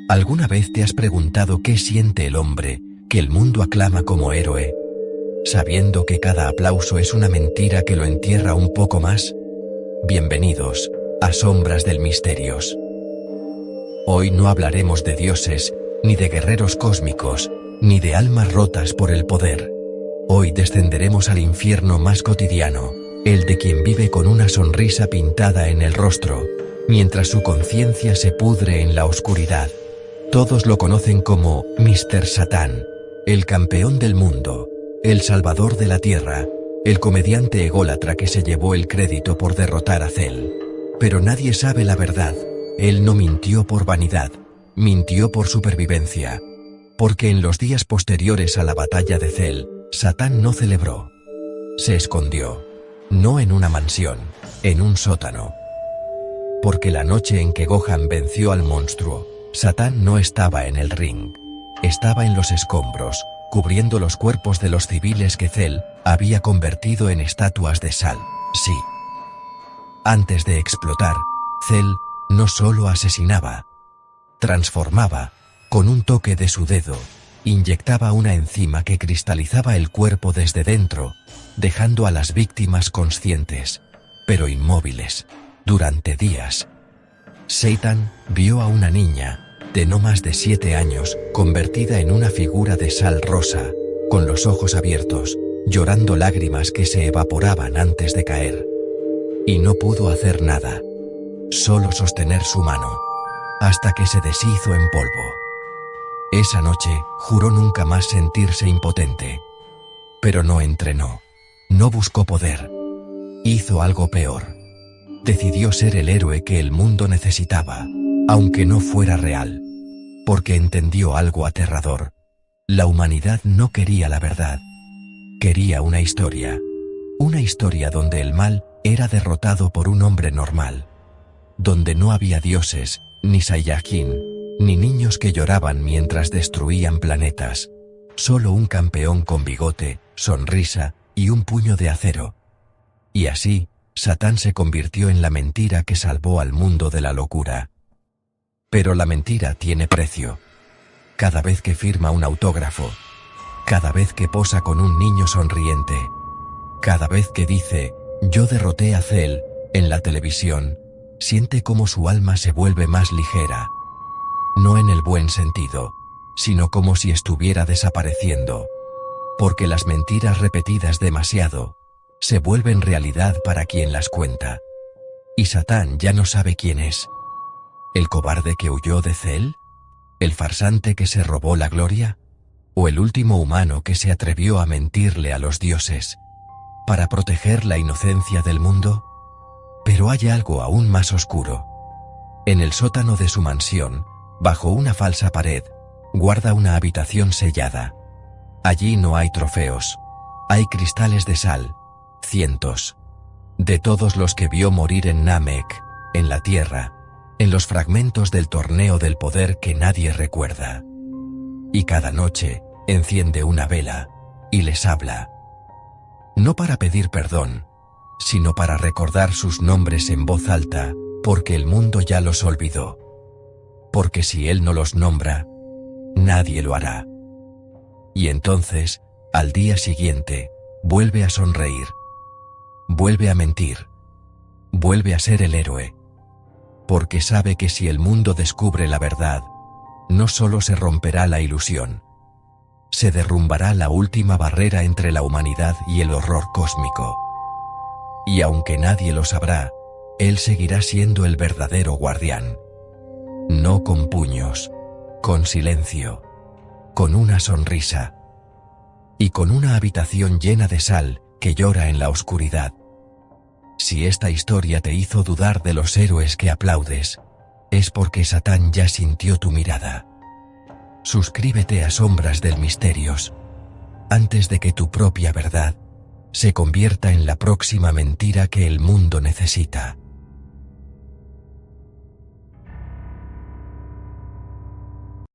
¿Alguna vez te has preguntado qué siente el hombre que el mundo aclama como héroe, sabiendo que cada aplauso es una mentira que lo entierra un poco más? Bienvenidos a Sombras del Misterios. Hoy no hablaremos de dioses, ni de guerreros cósmicos, ni de almas rotas por el poder. Hoy descenderemos al infierno más cotidiano, el de quien vive con una sonrisa pintada en el rostro, mientras su conciencia se pudre en la oscuridad. Todos lo conocen como Mr. Satán, el campeón del mundo, el salvador de la tierra, el comediante ególatra que se llevó el crédito por derrotar a Cell. Pero nadie sabe la verdad. Él no mintió por vanidad, mintió por supervivencia. Porque en los días posteriores a la batalla de Cell, Satán no celebró. Se escondió. No en una mansión, en un sótano. Porque la noche en que Gohan venció al monstruo, Satán no estaba en el ring. Estaba en los escombros, cubriendo los cuerpos de los civiles que Cell había convertido en estatuas de sal. Sí. Antes de explotar, Cell no solo asesinaba, transformaba, con un toque de su dedo, inyectaba una enzima que cristalizaba el cuerpo desde dentro, dejando a las víctimas conscientes, pero inmóviles, durante días. Satan vio a una niña, de no más de 7 años, convertida en una figura de sal rosa, con los ojos abiertos, llorando lágrimas que se evaporaban antes de caer. Y no pudo hacer nada, solo sostener su mano, hasta que se deshizo en polvo. Esa noche, juró nunca más sentirse impotente. Pero no entrenó, no buscó poder. Hizo algo peor. Decidió ser el héroe que el mundo necesitaba, aunque no fuera real. Porque entendió algo aterrador. La humanidad no quería la verdad. Quería una historia. Una historia donde el mal era derrotado por un hombre normal. Donde no había dioses, ni Saiyajin, ni niños que lloraban mientras destruían planetas. Solo un campeón con bigote, sonrisa y un puño de acero. Y así, Satán se convirtió en la mentira que salvó al mundo de la locura. Pero la mentira tiene precio. Cada vez que firma un autógrafo, cada vez que posa con un niño sonriente, cada vez que dice, yo derroté a Cell, en la televisión, siente como su alma se vuelve más ligera. No en el buen sentido, sino como si estuviera desapareciendo. Porque las mentiras repetidas demasiado, se vuelven realidad para quien las cuenta. Y Satán ya no sabe quién es. ¿El cobarde que huyó de Cell? ¿El farsante que se robó la gloria? ¿O el último humano que se atrevió a mentirle a los dioses para proteger la inocencia del mundo? Pero hay algo aún más oscuro. En el sótano de su mansión, bajo una falsa pared, guarda una habitación sellada. Allí no hay trofeos. Hay cristales de sal, cientos. De todos los que vio morir en Namek, en la tierra, en los fragmentos del torneo del poder que nadie recuerda. Y cada noche, enciende una vela, y les habla. No para pedir perdón, sino para recordar sus nombres en voz alta, porque el mundo ya los olvidó. Porque si él no los nombra, nadie lo hará. Y entonces, al día siguiente, vuelve a sonreír. Vuelve a mentir. Vuelve a ser el héroe. Porque sabe que si el mundo descubre la verdad, no solo se romperá la ilusión, se derrumbará la última barrera entre la humanidad y el horror cósmico. Y aunque nadie lo sabrá, él seguirá siendo el verdadero guardián. No con puños, con silencio, con una sonrisa y con una habitación llena de sal que llora en la oscuridad. Si esta historia te hizo dudar de los héroes que aplaudes, es porque Satán ya sintió tu mirada. Suscríbete a Sombras del Misterios, antes de que tu propia verdad se convierta en la próxima mentira que el mundo necesita.